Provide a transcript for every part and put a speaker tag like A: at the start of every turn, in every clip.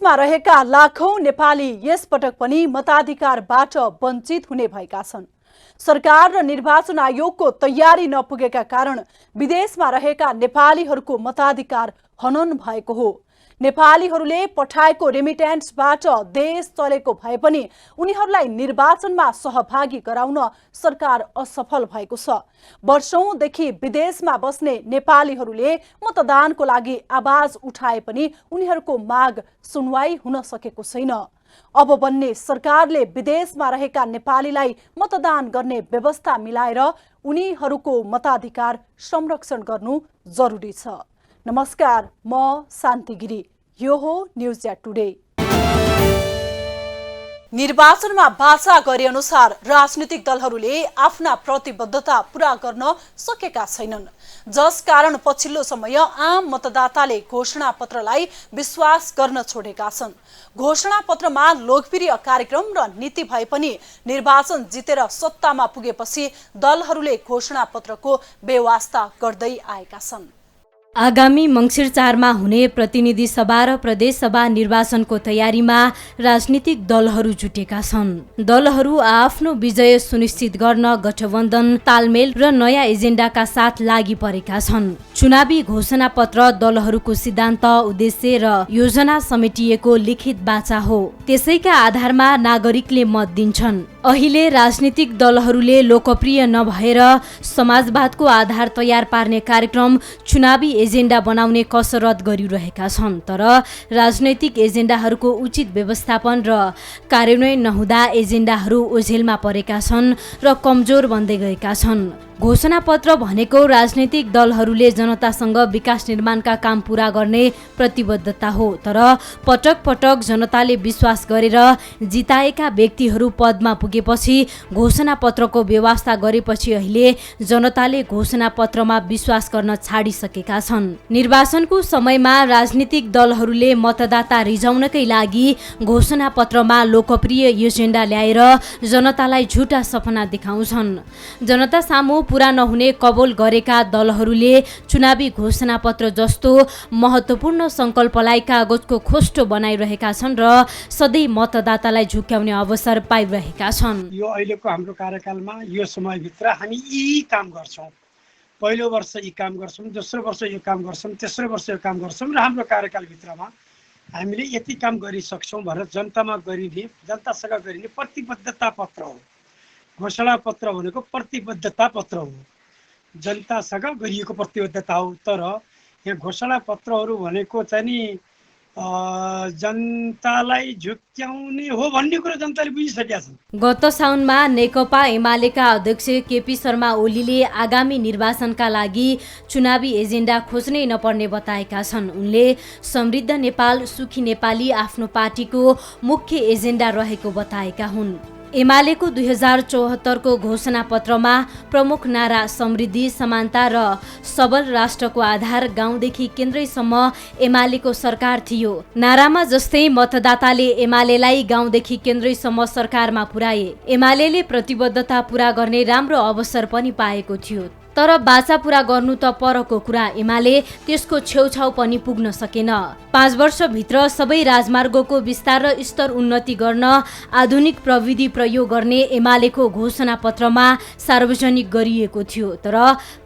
A: विदेशमा रहेका लाखौं नेपाली यसपटक पनि मताधिकारबाट वञ्चित हुने भएका छन्। सरकार र निर्वाचन आयोगको तयारी नपुगेका कारण विदेशमा रहेका नेपालीहरूको मताधिकार हनन भएको हो। नेपालीहरूले पठाएको रेमिट्यान्सबाट देश चलेको भए पनि उनीहरूलाई निर्वाचनमा सहभागी गराउन सरकार असफल भएको छ। वर्षौंदेखि विदेशमा बस्ने नेपालीहरूले मतदानको लागि आवाज उठाए पनि उनीहरूको माग सुनवाई हुन सकेको छैन। अब बन्ने सरकारले विदेशमा रहेका नेपालीलाई मतदान गर्ने व्यवस्था मिलाएर उनीहरूको मताधिकार संरक्षण गर्नु जरुरी छ। नमस्कार, म शान्ति गिरी, यो हो न्यूज एट टुडे। निर्वाचनमा वाचा गरे अनुसार राजनीतिक दलहरूले आफ्ना प्रतिबद्धता पूरा गर्न सकेका छैनन्, जसकारण पछिल्लो समय आम मतदाताले घोषणा पत्रलाई विश्वास गर्न छोडेका छन्। घोषणा पत्रमा लोकप्रिय कार्यक्रम र नीति भए पनि निर्वाचन जितेर सत्तामा पुगेपछि दलहरूले घोषणा पत्रको बेवास्ता गर्दै आएका छन्।
B: आगामी मंसिर 4 मा हुने प्रतिनिधि सभा र प्रदेश सभा निर्वाचनको तयारीमा राजनीतिक दलहरू जुटेका छन्। दलहरू आफ्नो विजय सुनिश्चित गर्न गठबन्धन, तालमेल र नयाँ एजेन्डाका साथ लागि परेका छन्। चुनावी घोषणा पत्र दलहरूको सिद्धान्त, उद्देश्य र योजना समेटिएको लिखित बाचा हो। त्यसैका आधारमा नागरिकले मत दिन्छन्। अहिले राजनीतिक दलहरूले लोकप्रिय नभएर समाजवादको आधार तयार पार्ने कार्यक्रम, चुनावी एजेन्डा बनाउने कसरत गरिरहेका छन्। तर राजनैतिक एजेन्डाहरूको उचित व्यवस्थापन र कार्यान्वयन नहुँदा एजेन्डाहरू ओझेलमा परेका छन् र कमजोर बन्दै गएका छन्। घोषणा पत्र भनेको राजनैतिक दलहरूले जनतासँग विकास निर्माणका काम पूरा गर्ने प्रतिबद्धता हो। तर पटक पटक जनताले विश्वास गरेर जिताएका व्यक्तिहरू पदमा पुगेपछि घोषणा पत्रको व्यवस्था गरेपछि अहिले जनताले घोषणा पत्रमा विश्वास गर्न छाडिसकेका छन्। निर्वाचनको समयमा राजनीतिक दलहरूले मतदाता रिझाउनकै लागि घोषणा पत्रमा लोकप्रिय एजेन्डा ल्याएर जनतालाई झुटा सपना देखाउँछन्। जनता सामु पूरा नहुने कबोल गरेका दलहरूले चुनावी घोषणा पत्र जस्तो महत्त्वपूर्ण संकल्पलाई कागजको खोस्टो बनाइरहेका छन् र सधैँ मतदातालाई झुक्याउने अवसर पाइरहेका छन्।
C: यो अहिलेको हाम्रो कार्यकालमा यो समयभित्र हामी यी काम गर्छौं, पहिलो वर्ष यी काम गर्छौं, दोस्रो वर्ष यो काम गर्छौं, तेस्रो वर्ष यो काम गर्छौं र हाम्रो कार्यकालभित्रमा हामीले यति काम गरिसक्छौं भनेर जनतामा गरिने, जनतासँग गरिने प्रतिबद्धता पत्र हो। घोषणा पत्र भनेको प्रतिबद्धता पत्र हो, जनतासँग गरिएको प्रतिबद्धता हो। तर यहाँ घोषणा पत्रहरू भनेको चाहिँ नि जनतालाई झुक्क्याउने हो भन्ने कुरो जनताले बुझिसकेका छन्।
B: गत साउनमा नेकपा एमालेका अध्यक्ष केपी शर्मा ओलीले आगामी निर्वाचनका लागि चुनावी एजेन्डा खोज्नै नपर्ने बताएका छन्। उनले समृद्ध नेपाल, सुखी नेपाली आफ्नो पार्टीको मुख्य एजेन्डा रहेको बताएका हुन्। एमालेको 2074 को घोषणा पत्रमा प्रमुख नारा समृद्धि, समानता र सबल राष्ट्रको आधार गाउँदेखि केन्द्रैसम्म एमालेको सरकार थियो। नारामा जस्तै मतदाताले एमालेलाई गाउँदेखि केन्द्रैसम्म सरकारमा पुर्याए। एमालेले प्रतिबद्धता पूरा गर्ने राम्रो अवसर पनि पाएको थियो। तर बाचा पूरा गर्नु त परको कुरा, एमाले त्यसको छेउछाउ पनि पुग्न सकेन। 5 वर्षभित्र सबै राजमार्गको विस्तार र स्तर उन्नति गर्न आधुनिक प्रविधि प्रयोग गर्ने एमालेको घोषणा पत्रमा सार्वजनिक गरिएको थियो। तर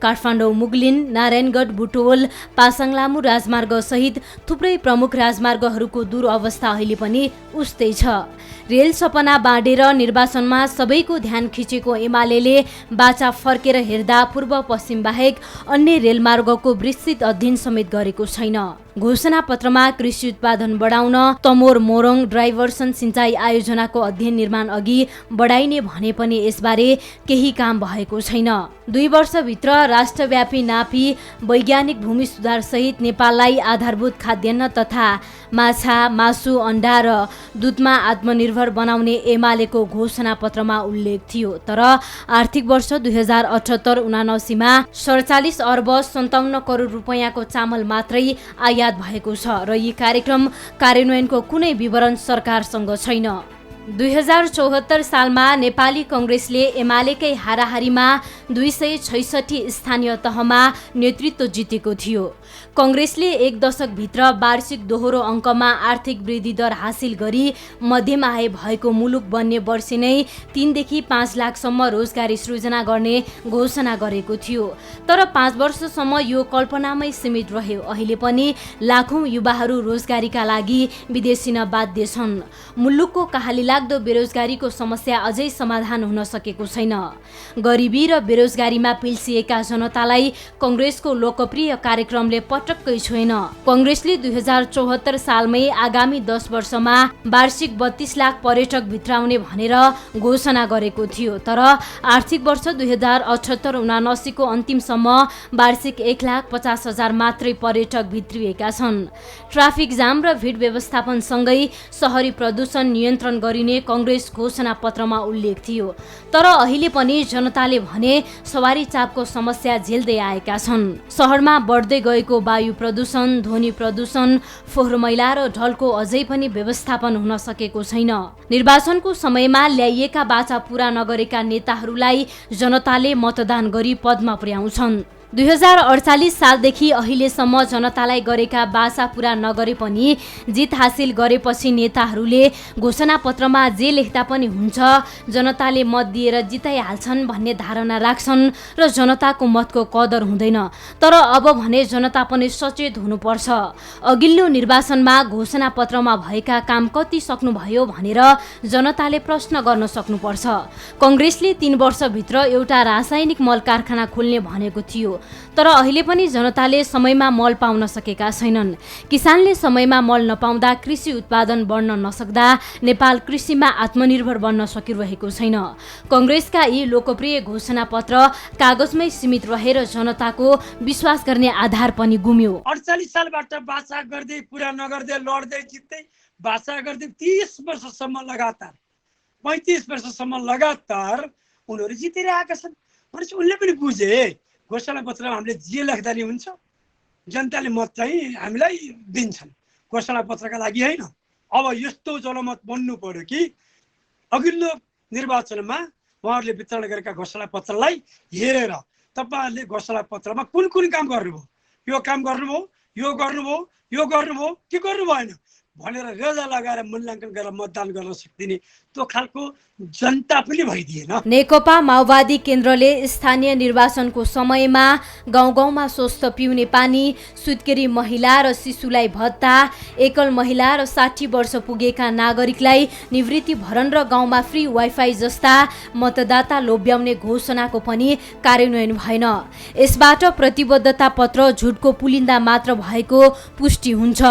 B: काठमाडौँ मुगलिन, नारायणगढ बुटवल, पासाङ लामु राजमार्ग सहित थुप्रै प्रमुख राजमार्गहरूको दुरअवस्था अहिले पनि उस्तै छ। रेल सपना बाँडेर निर्वाचनमा सबैको ध्यान खिचेको एमालेले बाचा फर्केर हेर्दा पूर्व पश्चिम बाहेक अन्य रेलमार्गको विस्तृत अध्ययन समेत गरेको छैन। घोषणा पत्रमा कृषि उत्पादन बढाउन, तमोर मोरङ डाइभर्सन सिंचाई आयोजनाको अध्ययन निर्माण अघि बढाइने भने पनि यसबारे केही काम भएको छैन। 2 वर्षभित्र राष्ट्रव्यापी नापी वैज्ञानिक भूमि सुधार सहित नेपाललाई आधारभूत खाद्यान्न तथा माछा, मासु, अन्डा र दूधमा आत्मनिर्भर बनाउने एमालेको घोषणा पत्रमा उल्लेख थियो। तर आर्थिक वर्ष 2078-79 मा 47 अर्ब 57 करोड रुपैयाँको चामल मात्रै आयात भएको छ र यी कार्यक्रम कार्यान्वयनको कुनै विवरण सरकारसँग छैन। 2074 सालमा नेपाली कङ्ग्रेसले एमालेकै हाराहारीमा 266 स्थानीय तहमा नेतृत्व जितेको थियो। कङ्ग्रेसले एक दशकभित्र वार्षिक दोहोरो अङ्कमा आर्थिक वृद्धि दर हासिल गरी मध्यम आय भएको मुलुक बन्ने वर्षे नै 3 देखि 5 लाखसम्म रोजगारी सृजना गर्ने घोषणा गरेको थियो। तर 5 वर्षसम्म यो कल्पनामै सीमित रह्यो। अहिले पनि लाखौं युवाहरू रोजगारीका लागि विदेशिन बाध्य छन्। मुलुकको कहाली लाग्दो बेरोजगारीको समस्या अझै समाधान हुन सकेको छैन। गरिबी र बेरोजगारीमा पिल्सिएका जनतालाई कङ्ग्रेसको लोकप्रिय कार्यक्रमले पटक्कै छोएन। कङ्ग्रेसले 2074 सालमै आगामी 10 वर्षमा वार्षिक 32 लाख पर्यटक भित्राउने भनेर घोषणा गरेको थियो। तर आर्थिक वर्ष 2078-79 को अन्तिमसम्म वार्षिक 1,50,000 मात्रै पर्यटक भित्रिएका छन्। ट्राफिक जाम र भिड व्यवस्थापनसँगै शहरी प्रदूषण नियन्त्रण गरिने कङ्ग्रेस घोषणा पत्रमा उल्लेख थियो। तर अहिले पनि जनताले भने सवारी चापको समस्या झेल्दै आएका छन्। शहरमा बढ्दै गएको वायु प्रदूषण, ध्वनि प्रदूषण, फोहोर मैला र ढलको अझै पनि व्यवस्थापन हुन सकेको छैन। निर्वाचनको समयमा ल्याइएका बाचा पूरा नगरेका नेताहरूलाई जनताले मतदान गरी पदमा पुर्याउँछन्। 2048 सालदेखि अहिलेसम्म जनतालाई गरेका बाचा पूरा नगरे पनि जित हासिल गरेपछि नेताहरूले घोषणापत्रमा जे लेख्दा पनि हुन्छ, जनताले मत दिएर जिताइहाल्छन् भन्ने धारणा राख्छन् र जनताको मतको कदर हुँदैन। तर अब भने जनता पनि सचेत हुनुपर्छ। अघिल्लो निर्वाचनमा घोषणापत्रमा भएका काम कति सक्नुभयो भनेर जनताले प्रश्न गर्न सक्नुपर्छ। कङ्ग्रेसले 3 वर्षभित्र एउटा रासायनिक मल कारखाना खोल्ने भनेको थियो। तर अहिले पनि जनताले समयमा मल पाउन सकेका छैनन्। किसानले समयमा मल नपाउँदा कृषि उत्पादन बढ्न नसक्दा नेपाल कृषिमा आत्मनिर्भर बन्न सकिरहेको छैन। कङ्ग्रेसका यी लोकप्रिय घोषणापत्र कागजमै सीमित रहेर जनताको विश्वास गर्ने आधार पनि गुम्यो।
C: 48 सालबाट बाचा गर्दै पुरा नगर्दै लड्दै जित्दै बाचा गर्दै 30 वर्षसम्म लगातार 35 वर्षसम्म लगातार उनीहरू जितेर आएका छन्। भनेपछि उनले पनि बुझे घोषणापत्रमा हामीले जे लेख्दा नि हुन्छ, जनताले मत चाहिँ हामीलाई दिन्छन्, घोषणापत्रका लागि होइन। अब यस्तो जनमत बन्नु पर्यो कि अघिल्लो निर्वाचनमा उहाँहरूले वितरण गरेका घोषणापत्रलाई हेरेर तपाईँहरूले घोषणापत्रमा कुन कुन काम गर्नुभयो, यो काम गर्नुभयो, यो गर्नुभयो, यो गर्नुभयो के गर्नु भएन भनेर रेजा लगाएर मूल्याङ्कन गरेर मतदान गर्न सक्दिने त्यो खालको जनता पनि भइदिएन।
B: नेकपा माओवादी केन्द्रले स्थानीय निर्वाचनको समयमा गाउँ गाउँमा स्वस्थ पिउने पानी, सुत्केरी महिला र शिशुलाई भत्ता, एकल महिला र 60 वर्ष पुगेका नागरिकलाई निवृत्ति भरण र गाउँमा फ्री वाइफाई जस्ता मतदाता लोभ्याउने घोषणाको पनि कार्यान्वयन भएन। यसबाट प्रतिबद्धता पत्र झुटको पुलिन्दा मात्र भएको पुष्टि हुन्छ।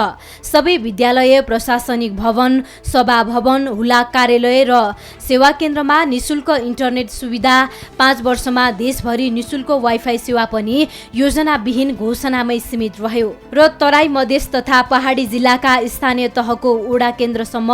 B: सबै विद्यालय, प्रशासनिक भवन, सभा भवन, हुलाक कार्यालय र सेवा केन्द्रमा निशुल्क इन्टरनेट सुविधा, 5 वर्षमा देशभरि निशुल्क वाइफाई सेवा पनि योजनाविहीन घोषणामै सीमित रह्यो। र तराई मधेस तथा पहाडी जिल्लाका स्थानीय तहको ओडा केन्द्रसम्म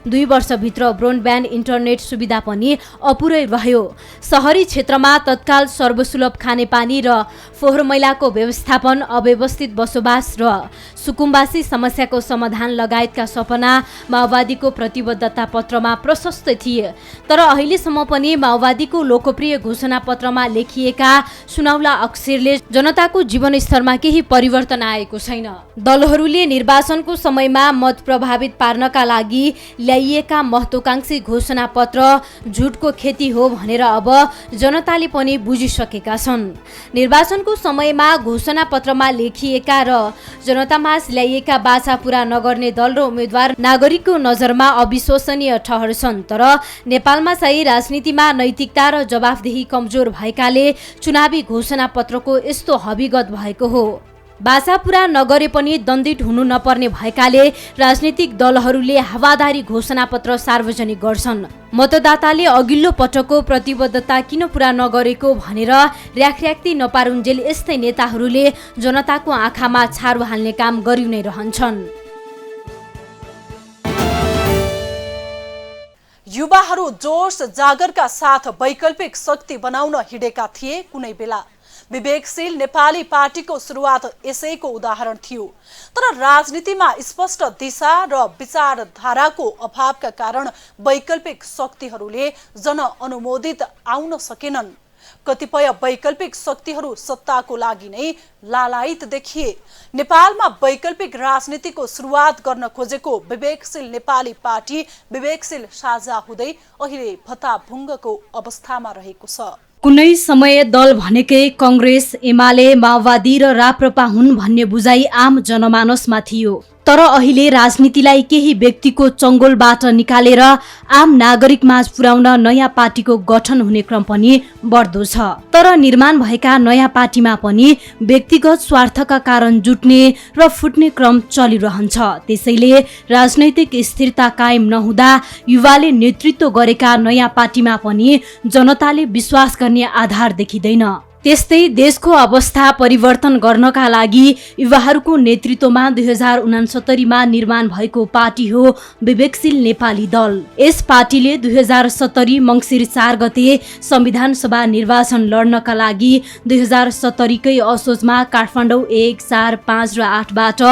B: 2 वर्षभित्र ब्रोडब्यान्ड इन्टरनेट सुविधा पनि अपुरै रह्यो। शहरी क्षेत्रमा तत्काल सर्वसुलभ खानेपानी र फोहोर मैलाको व्यवस्थापन, अव्यवस्थित बसोबास र सुकुम्बासी समस्याको समाधान लगायतका सपना माओवादीको प्रतिबद्धता पत्रमा प्रशस्त थिए। तर अहिलेसम्म पनि माओवादीको लोकप्रिय घोषणापत्रमा लेखिएका सुनौला अक्षरले जनताको जीवनस्तरमा केही परिवर्तन आएको छैन। दलहरूले निर्वाचनको समयमा मत प्रभावित पार्नका लागि ल्याइएका महत्त्वाकांक्षी घोषणापत्र झुटको खेती हो भनेर अब जनताले पनि बुझिसकेका छन्। निर्वाचनको समयमा घोषणापत्रमा लेखिएका र जनतामाझ ल्याइएका बाचा पूरा नगर्ने दल र उम्मेद्वार नागरिकको नजरमा अविश्वसनीय ठहर्छन्। तर नेपालमा चाहिँ राजनीतिमा नैतिकता र जवाफदेही कमजोर भएकाले चुनावी घोषणापत्रको यस्तो हविगत भएको हो। बाचा पूरा नगरे पनि दण्डित हुनु नपर्ने भएकाले राजनीतिक दलहरूले हावादारी घोषणापत्र सार्वजनिक गर्छन्। मतदाताले अघिल्लो पटकको प्रतिबद्धता किन पूरा नगरेको भनेर र्याखर्याक्ती नपारुन्जेल यस्तै नेताहरूले जनताको आँखामा छारो हाल्ने काम गरि नै रहन्छन्।
A: युवाहरू जोश जागरका साथ वैकल्पिक शक्ति बनाउन हिँडेका थिए। कुनै बेला विवेकशील नेपाली पार्टीको सुरुवात यसैको उदाहरण थियो। तर राजनीतिमा स्पष्ट दिशा र विचारधाराको अभावका कारण वैकल्पिक शक्तिहरूले जनअनुमोदित आउन सकेनन्। कतिपय वैकल्पिक शक्तिहरू सत्ताको लागि नै लालायित देखिए। नेपालमा वैकल्पिक राजनीतिको सुरुवात गर्न खोजेको विवेकशील नेपाली पार्टी विवेकशील साझा हुँदै अहिले भत्ताभुङ्गको अवस्थामा रहेको छ।
B: कुनै समय दल भनेकै कांग्रेस, एमाले, माओवादी र राप्रपा हुन् भन्ने बुझाइ आम जनमानसमा थियो। तर अहिले राजनीतिलाई केही व्यक्तिको चङ्गोलबाट निकालेर आम नागरिकमाझ पुर्याउन नयाँ पार्टीको गठन हुने क्रम पनि बढ्दो छ। तर निर्माण भएका नयाँ पार्टीमा पनि व्यक्तिगत स्वार्थका कारण जुट्ने र फुट्ने क्रम चलिरहन्छ। त्यसैले राजनैतिक स्थिरता कायम नहुँदा युवाले नेतृत्व गरेका नयाँ पार्टीमा पनि जनताले विश्वास गर्ने आधार देखिँदैन। त्यस्तै देशको अवस्था परिवर्तन गर्नका लागि युवाहरूको नेतृत्वमा 2069 मा निर्माण भएको पार्टी हो विवेकशील नेपाली दल। यस पार्टीले 2070 मङ्सिर 4 गते संविधान सभा निर्वाचन लड्नका लागि 2070 कै असोजमा काठमाडौँ 1, 4, 5 र 8 बाट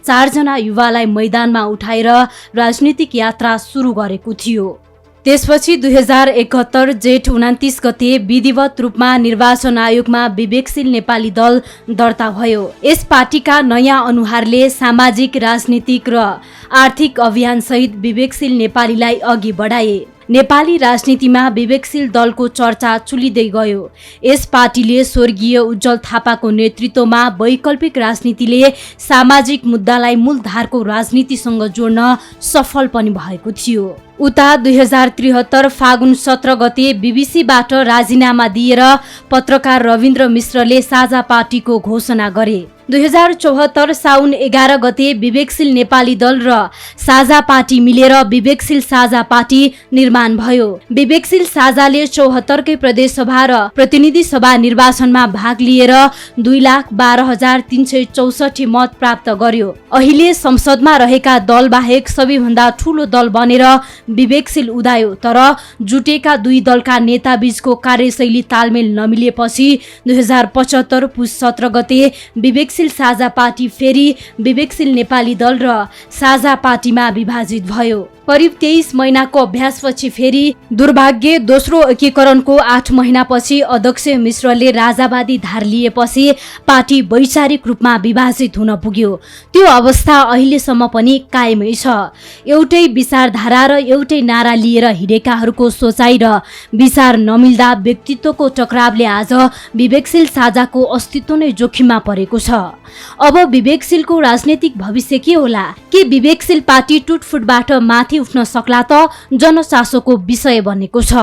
B: 4 जना युवालाई मैदानमा उठाएर राजनीतिक यात्रा सुरु गरेको थियो। त्यसपछि 2071 जेठ 29 गते विधिवत रूपमा निर्वाचन आयोगमा विवेकशील नेपाली दल दर्ता भयो। यस पार्टीका नयाँ अनुहारले सामाजिक, राजनीतिक र आर्थिक अभियानसहित विवेकशील नेपालीलाई अघि बढाए। नेपाली राजनीतिमा विवेकशील दलको चर्चा चुलिँदै गयो। यस पार्टीले स्वर्गीय उज्जवल थापाको नेतृत्वमा वैकल्पिक राजनीतिले सामाजिक मुद्दालाई मूलधारको राजनीतिसँग जोड्न सफल पनि भएको थियो। उता 2073 फागुन 17 गते बीबीसीबाट राजीनामा दिएर पत्रकार रविन्द्र मिश्रले साझा पार्टीको घोषणा गरे। 2074 साउन 11 गते विवेकशील नेपाली दल र साझा पार्टी मिलेर विवेकशील साझा पार्टी निर्माण भयो। विवेकशील साझाले 74 कै प्रदेश सभा र प्रतिनिधि सभा निर्वाचनमा भाग लिएर 2,12,364 मत प्राप्त गर्यो। अहिले संसदमा रहेका दल बाहेक सबैभन्दा ठूलो दल बनेर विवेकशील उदायो। तर जुटेका दुई दलका नेता बीचको कार्यशैली तालमेल नमिलेपछि 2075 पुस 17 गते विवेकशील साझा पार्टी फेरि विवेकशील नेपाली दल र साझा पार्टीमा विभाजित भयो। करिब 23 महिनाको अभ्यासपछि फेरि दुर्भाग्य दोस्रो एकीकरणको 8 महिनापछि अध्यक्ष मिश्रले राजावादी धार लिएपछि पार्टी वैचारिक रूपमा विभाजित हुन पुग्यो। त्यो अवस्था अहिलेसम्म पनि कायमै छ। एउटै विचारधारा र एउटै नारा लिएर हिँडेकाहरूको सोचाइ र विचार नमिल्दा व्यक्तित्वको टकरावले आज विवेकशील साझाको अस्तित्व नै जोखिममा परेको छ। अब विवेकशीलको राजनीतिक भविष्य के होला? के विवेकशील पार्टी टुटफुटबाट माथि उठ्न सक्ला त जनचासोको विषय बनेको छ।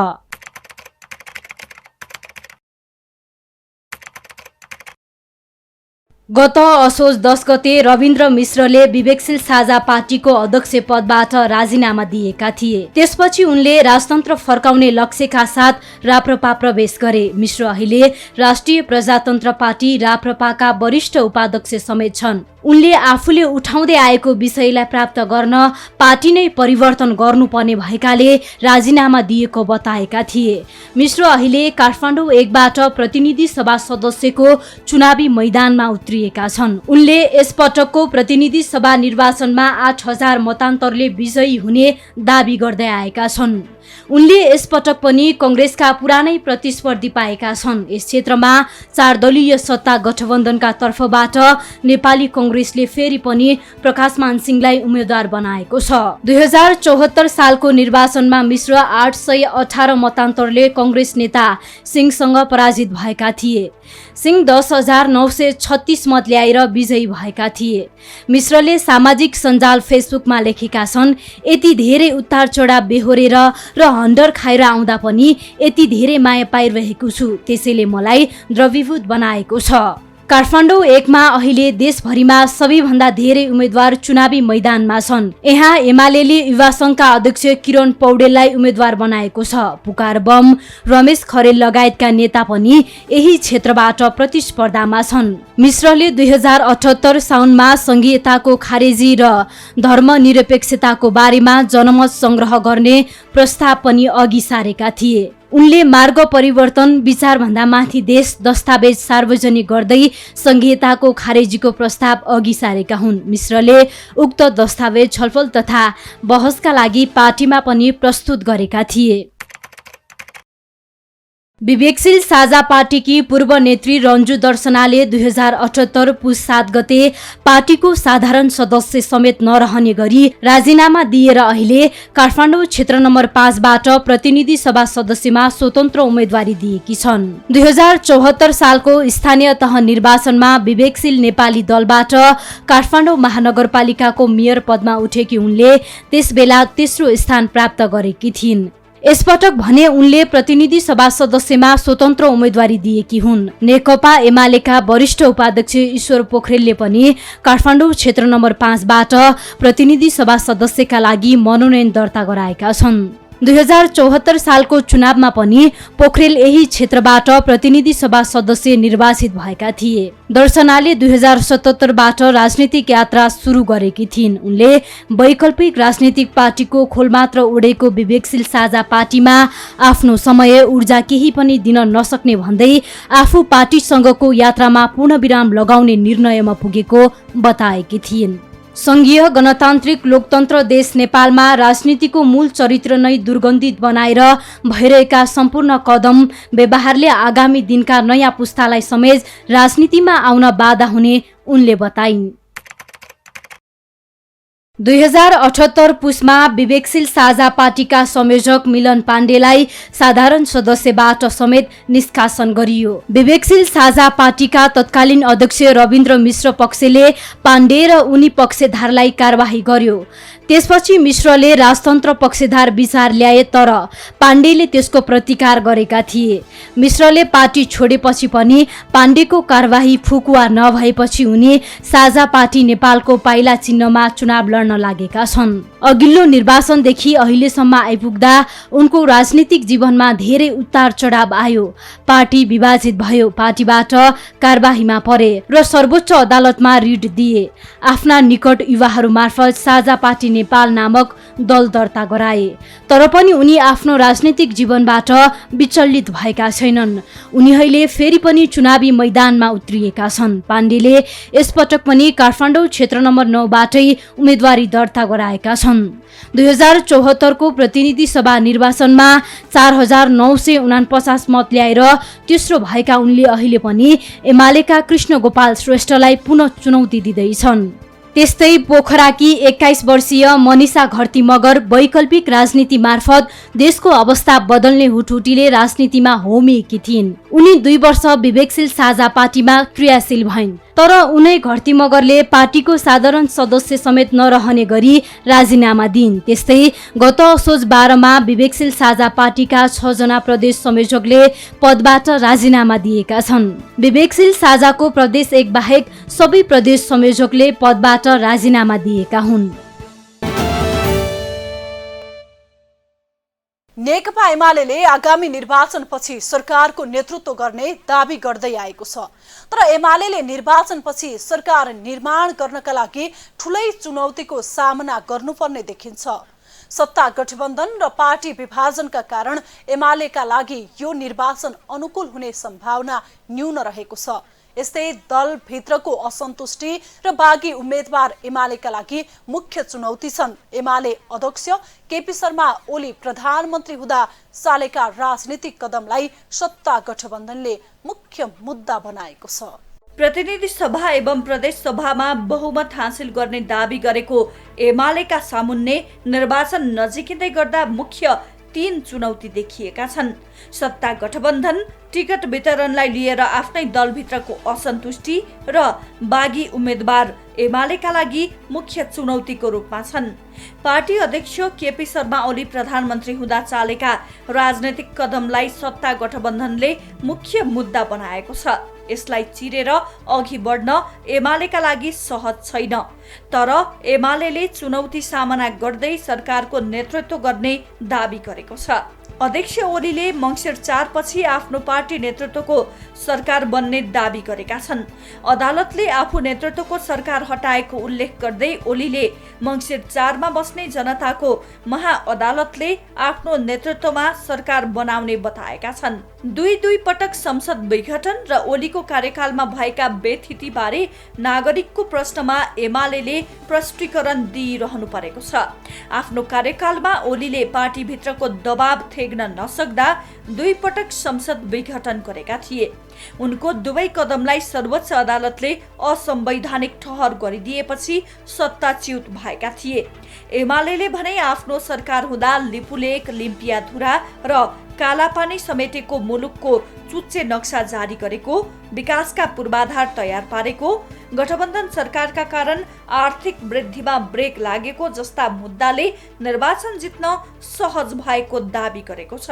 B: गत असोज 10 गते रविन्द्र मिश्रले विवेकशील साझा पार्टीको अध्यक्ष पदबाट राजीनामा दिएका थिए। त्यसपछि उनले राजतन्त्र फर्काउने लक्ष्यका साथ राप्रपा प्रवेश गरे। मिश्र अहिले राष्ट्रिय प्रजातन्त्र पार्टी राप्रपाका वरिष्ठ उपाध्यक्ष समेत छन्। उनले आफूले उठाउँदै आएको विषयलाई प्राप्त गर्न पार्टी नै परिवर्तन गर्नुपर्ने भएकाले राजीनामा दिएको बताएका थिए। मिश्र अहिले काठमाडौँ 1 बाट प्रतिनिधि सभा सदस्यको चुनावी मैदानमा उत्रिएका छन्। उनले यसपटकको प्रतिनिधि सभा निर्वाचनमा 8,000 मतान्तरले विजयी हुने दाबी गर्दै आएका छन्। उनले यसपटक पनि कांग्रेसका पुरानै प्रतिस्पर्धी पाएका छन्। यस क्षेत्रमा 4 दलीय सत्ता गठबन्धनका तर्फबाट नेपाली कांग्रेसले फेरि पनि प्रकाशमान सिंहलाई उम्मेद्वार बनाएको छ। 2074 सालको निर्वाचनमा मिश्र 818 मतान्तरले कांग्रेस नेता सिंहसँग पराजित भएका थिए। सिंह 10,936 मत ल्याएर विजयी भएका थिए। मिश्रले सामाजिक सञ्जाल फेसबुकमा लेखेका छन्, यति धेरै उतार चढाव बेहोरेर र हन्डर खाएर आउँदा पनि यति धेरै माया पाइरहेको छु, त्यसैले मलाई द्रवीभूत बनाएको छ। काठमाडौँ 1 मा अहिले देशभरिमा सबैभन्दा धेरै उम्मेद्वार चुनावी मैदानमा छन्। यहाँ एमालेले युवा संघका अध्यक्ष किरण पौडेललाई उम्मेद्वार बनाएको छ। पुकार बम, रमेश खरेल लगायतका नेता पनि यही क्षेत्रबाट प्रतिस्पर्धामा छन्। मिश्रले 2078 साउनमा संघीयताको खारेजी र धर्मनिरपेक्षताको बारेमा जनमत संग्रह गर्ने प्रस्ताव पनि अघि सारेका थिए। उनले मार्ग परिवर्तन, विचारभन्दा माथि देश दस्तावेज सार्वजनिक गर्दै संघीयताको खारेजीको प्रस्ताव अघि सारेका हुन्। मिश्रले उक्त दस्तावेज छलफल तथा बहसका लागि पार्टीमा पनि प्रस्तुत गरेका थिए। विवेकशील साझा पार्टीकी पूर्व नेत्री रन्जु दर्शनाले 2078 पुस 7 गते पार्टीको साधारण सदस्य समेत नरहने गरी राजीनामा दिएर अहिले काठमाडौँ क्षेत्र नम्बर 5 बाट प्रतिनिधि सभा सदस्यमा स्वतन्त्र उम्मेदवारी दिएकी छन्। 2074 सालको स्थानीय तह निर्वाचनमा विवेकशील नेपाली दलबाट काठमाडौँ महानगरपालिकाको मेयर पदमा उठेकी उनले त्यसबेला तेस्रो स्थान प्राप्त गरेकी थिइन्। यसपटक भने उनले प्रतिनिधि सभा सदस्यमा स्वतन्त्र उम्मेदवारी दिएकी हुन्। नेकपा एमालेका वरिष्ठ उपाध्यक्ष ईश्वर पोखरेलले पनि काठमाडौँ क्षेत्र नम्बर 5 बाट प्रतिनिधि सभा सदस्यका लागि मनोनयन दर्ता गराएका छन्। 2074 सालको चुनावमा पनि पोखरेल यही क्षेत्रबाट प्रतिनिधि सभा सदस्य निर्वाचित भएका थिए। दर्शनाले 2077 बाट राजनीतिक यात्रा सुरु गरेकी थिइन्। उनले वैकल्पिक राजनीतिक पार्टीको खोलमात्र उडेको विवेकशील साझा पार्टीमा आफ्नो समय ऊर्जा केही पनि दिन नसक्ने भन्दै आफू पार्टीसँगको यात्रामा पूर्णविराम लगाउने निर्णयमा पुगेको बताएकी थिइन्। संघीय गणतान्त्रिक लोकतन्त्र देश नेपालमा राजनीतिको मूल चरित्र नै दुर्गन्धित बनाएर भइरहेका सम्पूर्ण कदम व्यवहारले आगामी दिनका नयाँ पुस्तालाई समेत राजनीतिमा आउन बाधा हुने उनले बताइन्। 2078 पुसमा विवेकशील साझा पार्टीका संयोजक मिलन पाण्डेलाई साधारण सदस्यबाट समेत निष्कासन गरियो। विवेकशील साझा पार्टीका तत्कालीन अध्यक्ष रविन्द्र मिश्र पक्षले पाण्डे र उनी पक्षधारलाई कारबाही गर्यो। त्यसपछि मिश्रले राजतन्त्र पक्षधार विचार ल्याए तर पाण्डेले त्यसको प्रतिकार गरेका थिए। मिश्रले पार्टी छोडेपछि पनि पाण्डेको कारबाही फुकुवा नभएपछि उनी साझा पार्टी नेपालको पाइला चिन्हमा चुनाव लड्न लागेका छन्। अघिल्लो निर्वाचनदेखि अहिलेसम्म आइपुग्दा उनको राजनीतिक जीवनमा धेरै उतार चढाव आयो। पार्टी विभाजित भयो, पार्टीबाट कारबाहीमा परे र सर्वोच्च अदालतमा रिट दिए। आफ्ना निकट युवाहरू मार्फत साझा पार्टी नेपाल नामक दल दर्ता गराए। तर पनि उनी आफ्नो राजनीतिक जीवनबाट विचलित भएका छैनन्। उनी अहिले फेरि पनि चुनावी मैदानमा उत्रिएका छन्। पाण्डेले यसपटक पनि काठमाडौँ क्षेत्र नम्बर 9 बाटै उम्मेदवारी दर्ता गराएका छन्। 2074 को प्रतिनिधि सभा निर्वाचनमा 4949 मत ल्याएर तेस्रो भएका उनले अहिले पनि एमालेका कृष्ण गोपाल श्रेष्ठलाई पुनः चुनौती दिँदैछन्। त्यस्तै पोखराकी 21 वर्षीय मनिषा घरती मगर वैकल्पिक राजनीति मार्फत देशको अवस्था बदल्ने हुटहुटीले राजनीतिमा होमिएकी थिइन्। उनी 2 वर्ष विवेकशील साझा पार्टीमा क्रियाशील भइन्। तर उनै घरती मगरले पार्टीको साधारण सदस्य समेत नरहने गरी राजीनामा दिइन्। त्यस्तै गत असोज 12 मा विवेकशील साझा पार्टीका 6 जना प्रदेश संयोजकले पदबाट राजीनामा दिएका छन्। विवेकशील साझाको प्रदेश 1 बाहेक सबै प्रदेश संयोजकले पदबाट राजीनामा दिएका हुन्।
A: नेकपा एमाले आगामी निर्वाचनपछि सरकारको नेतृत्व गर्ने दाबी गर्दै आएको छ। तर एमाले निर्वाचनपछि सरकार निर्माण गर्नका लागि ठूलै चुनौतीको सामना गर्नुपर्ने देखिन्छ। सत्ता गठबन्धन र पार्टी विभाजनका कारण एमालेका लागि यो निर्वाचन अनुकूल हुने सम्भावना न्यून रहेको छ। यस्तै दलभित्रको असन्तुष्टि र बागी उम्मेदवार एमालेका लागि मुख्य चुनौती छन्। एमाले अध्यक्ष केपी शर्मा ओली प्रधानमन्त्री हुँदा चालेका राजनीतिक कदमलाई सत्ता गठबन्धनले मुख्य मुद्दा बनाएको छ।
D: प्रतिनिधि सभा एवं प्रदेश सभामा बहुमत हासिल गर्ने दाबी गरेको एमालेका सामुन्ने निर्वाचन नजिकिँदै गर्दा मुख्य 3 चुनौती देखिएका छन्। सत्ता गठबन्धन, टिकट वितरणलाई लिएर आफ्नै दलभित्रको असन्तुष्टि र बागी उम्मेदवार एमालेका लागि मुख्य चुनौतीको रूपमा छन्। पार्टी अध्यक्ष केपी शर्मा ओली प्रधानमन्त्री हुँदा चालेका राजनैतिक कदमलाई सत्ता गठबन्धनले मुख्य मुद्दा बनाएको छ। यसलाई चिरेर अघि बढ्न एमालेका लागि सहज छैन। तर एमालेले चुनौती सामना गर्दै सरकारको नेतृत्व गर्ने दाबी गरेको छ। अध्यक्ष ओलीले मङ्सिर 4 पछि आफ्नो पार्टी नेतृत्वको सरकार बन्ने दाबी गरेका छन्। अदालतले आफू नेतृत्वको सरकार हटाएको उल्लेख गर्दै ओलीले मङ्सिर 4 मा बस्ने जनताको महाअदालतले आफ्नो नेतृत्वमा सरकार बनाउने बताएका छन्। दुई पटक संसद विघटन र ओलीको कार्यकालमा भएका बेथितिबारे नागरिकको प्रश्नमा एमालेले प्रष्टीकरण दिइरहनु परेको छ। आफ्नो कार्यकालमा ओलीले पार्टीभित्रको दबाब थेग्न नसक्दा 2 पटक संसद विघटन गरेका थिए। उनको दुवै कदमलाई सर्वोच्च अदालतले असंवैधानिक ठहर गरिदिएपछि सत्ताच्युत भएका थिए। एमालेले भने आफ्नो सरकार हुँदा लिपुलेक, लिम्पियाधुरा र कालापानी समेटेको मुलुकको चुच्चे नक्सा जारी गरेको, विकासका पूर्वाधार तयार पारेको, गठबन्धन सरकारका कारण आर्थिक वृद्धिमा ब्रेक लागेको जस्ता मुद्दाले निर्वाचन जित्न सहज भएको दाबी गरेको छ।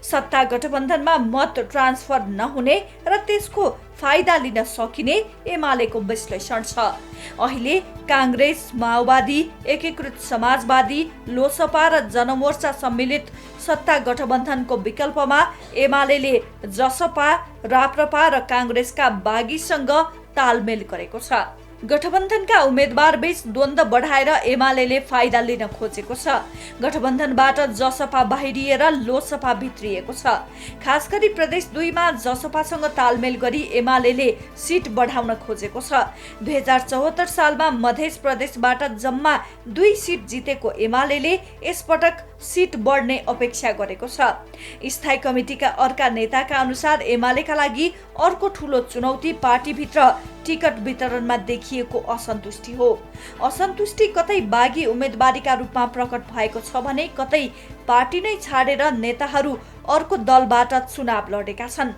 D: सत्ता गठबन्धनमा मत ट्रान्सफर नहुने र त्यसको फाइदा लिन सकिने एमालेको विश्लेषण छ। अहिले कांग्रेस, माओवादी, एकीकृत समाजवादी, लोसपा र जनमोर्चा सम्मिलित सत्ता गठबन्धनको विकल्पमा एमालेले जसपा, राप्रपा र कांग्रेसका बागीसँग तालमेल गरेको छ। गठबन्धनका उम्मेदवार बीच द्वन्द्व बढाएर एमालेले फाइदा लिन खोजेको छ। गठबन्धनबाट जसपा बाहिरिएर लोसपा भित्रिएको छ। खास गरी प्रदेश 2 मा जसपासँग तालमेल गरी एमालेले सिट बढाउन खोजेको छ। 2074 सालमा मध्य प्रदेशबाट जम्मा 2 सिट जितेको एमालेले यसपटक सिट बढ्ने अपेक्षा गरेको छ। स्थायी कमिटीका अर्का नेताका अनुसार एमालेका लागि अर्को ठूलो चुनौती पार्टीभित्र टिकट वितरणमा देखिएको असन्तुष्टि हो। असन्तुष्टि कतै बागी उम्मेदवारीका रूपमा प्रकट भएको छ भने कतै पार्टी नै छाडेर नेताहरू अर्को दलबाट चुनाव लडेका छन्।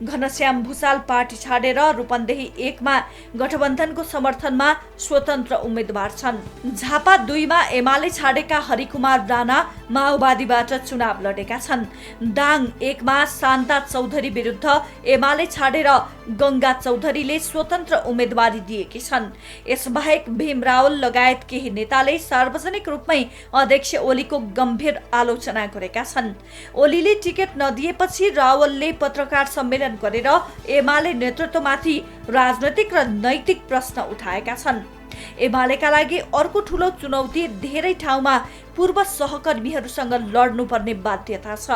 D: घनश्याम भुसाल पार्टी छाडेर रूपन्देही 1 मा गठबन्धनको समर्थनमा स्वतन्त्र उम्मेदवार छन्। झापा 2 मा एमाले छाडेका हरिकुमार राणा माओवादीबाट चुनाव लडेका छन्। दाङ 1 मा शान्ता चौधरी विरुद्ध एमाले छाडेर गंगा चौधरीले स्वतन्त्र उम्मेदवारी दिएकी छन्। यसबाहेक भीम रावल लगायत केही नेताले सार्वजनिक रूपमै अध्यक्ष ओलीको गम्भीर आलोचना गरेका छन्। ओलीले टिकट नदिएपछि रावलले पत्रकार सम्मेलन गरेर एमाले नेतृत्वमाथि राजनैतिक र नैतिक प्रश्न उठाएका छन्। एमालेका लागि अर्को ठूलो चुनौती धेरै ठाउँमा पूर्व सहकर्मीहरूसँग लड्नुपर्ने बाध्यता छ।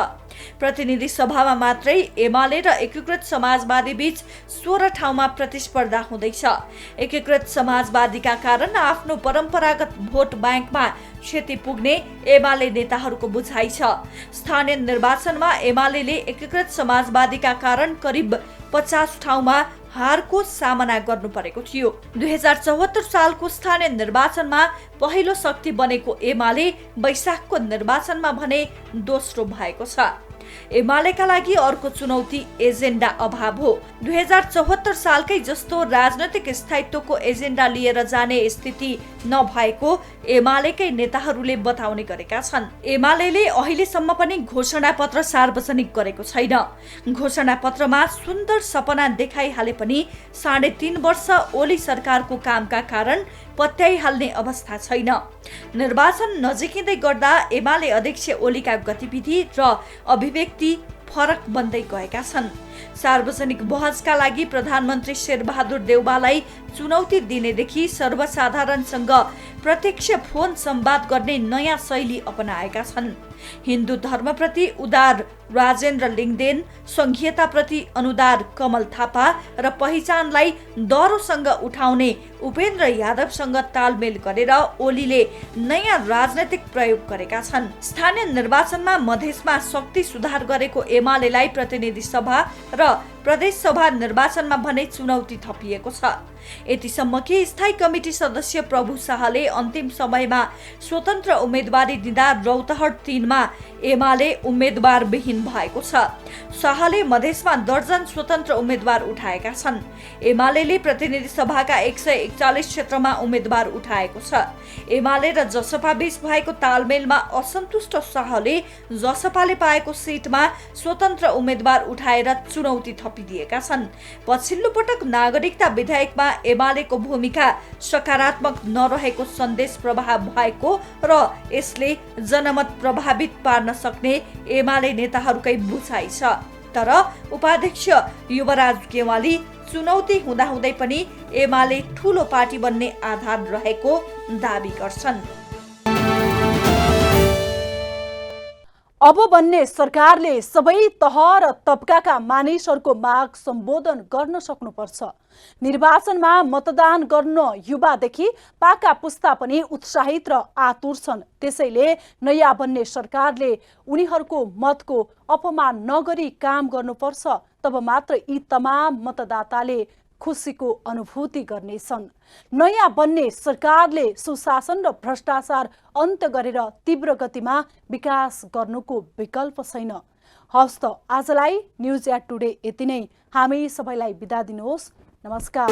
D: प्रतिनिधि सभामा मात्रै एमाले र एकीकृत समाजवादी बीच 16 ठाउँमा प्रतिस्पर्धा हुँदैछ। एकीकृत समाजवादीका कारण आफ्नो परम्परागत भोट ब्याङ्कमा क्षति पुग्ने एमाले नेताहरूको बुझाइ छ। स्थानीय निर्वाचनमा एमालेले एकीकृत समाजवादीका कारण करिब 50 ठाउँमा हारको सामना गर्नु परेको थियो। 2074 सालको स्थानीय निर्वाचनमा पहिलो शक्ति बनेको एमाले वैशाखको निर्वाचनमा भने दोस्रो भएको छ। एमालेका लागि अर्को चुनौती एजेन्डा अभाव हो। 2074 सालकै जस्तो राजनैतिक स्थायित्वको एजेन्डा लिएर जाने स्थिति नभएको एमालेकै नेताहरूले बताउने गरेका छन्। एमालेले अहिलेसम्म पनि घोषणापत्र सार्वजनिक गरेको छैन। घोषणापत्रमा सुन्दर सपना देखाइहाले पनि 3.5 वर्ष ओली सरकारको कामका कारण पत्याइहाल्ने अवस्था छैन। निर्वाचन नजिकिँदै गर्दा एमाले अध्यक्ष ओलीका गतिविधि र अभिव्यक्ति फरक बन्दै गएका छन्। सार्वजनिक बहसका लागि प्रधानमन्त्री शेरबहादुर देउवालाई चुनौती दिनेदेखि सर्वसाधारणसँग प्रत्यक्ष फोन संवाद गर्ने नयाँ शैली अपनाएका छन्। हिन्दू धर्मप्रति उदार राजेन्द्र लिङदेन, संघीयताप्रति अनुदार कमल थापा र पहिचानलाई दरोसँग उठाउने उपेन्द्र यादवसँग तालमेल गरेर ओलीले नयाँ राजनैतिक प्रयोग गरेका छन्। स्थानीय निर्वाचनमा मधेसमा शक्ति सुधार गरेको एमालेलाई प्रतिनिधि सभा र प्रदेश सभा निर्वाचनमा भने चुनौती थपिएको छ। यतिसम्म कि स्थायी कमिटी सदस्य प्रभु शाहले अन्तिम समयमा स्वतन्त्र उम्मेदवारी दिँदा रौतहट 3 मा एमाले उम्मेदवार विहीन भएको छ। शाहले मधेसमा दर्जन स्वतन्त्र उम्मेदवार उठाएका छन्। एमाले प्रतिनिधि सभाका 141 क्षेत्रमा उम्मेदवार उठाएको छ। एमाले र जसपा बीच भएको तालमेलमा असन्तुष्ट शाहले जसपाले पाएको सिटमा स्वतन्त्र उम्मेदवार उठाएर चुनौती थपिदिएका छन्। पछिल्लो पटक नागरिकता विधेयकमा एमालेको भूमिका सकारात्मक नरहेको सन्देश प्रभाव भएको र यसले जनमत प्रभावित पार्न सक्ने एमाले नेताहरूकै बुझाइ छ। तर उपाध्यक्ष युवराज गेवाली चुनौती हुँदाहुँदै पनि एमाले ठूलो पार्टी बन्ने आधार रहेको दाबी गर्छन्।
A: अब बन्ने सरकारले सबै तह र तबकाका मानिसहरूको माग सम्बोधन गर्न सक्नुपर्छ। निर्वाचनमा मतदान गर्न युवादेखि पाका पुस्ता पनि उत्साहित र आतुर छन्। त्यसैले नयाँ बन्ने सरकारले उनीहरूको मतको अपमान नगरी काम गर्नुपर्छ। तब मात्र यी तमाम मतदाताले खुसीको अनुभूति गर्नेछन्। नयाँ बन्ने सरकारले सुशासन र भ्रष्टाचार अन्त्य गरेर तीव्र गतिमा विकास गर्नुको विकल्प छैन। हवस् त आजलाई न्युज एट टुडे यति नै। हामी सबैलाई बिदा दिनुहोस्। नमस्कार।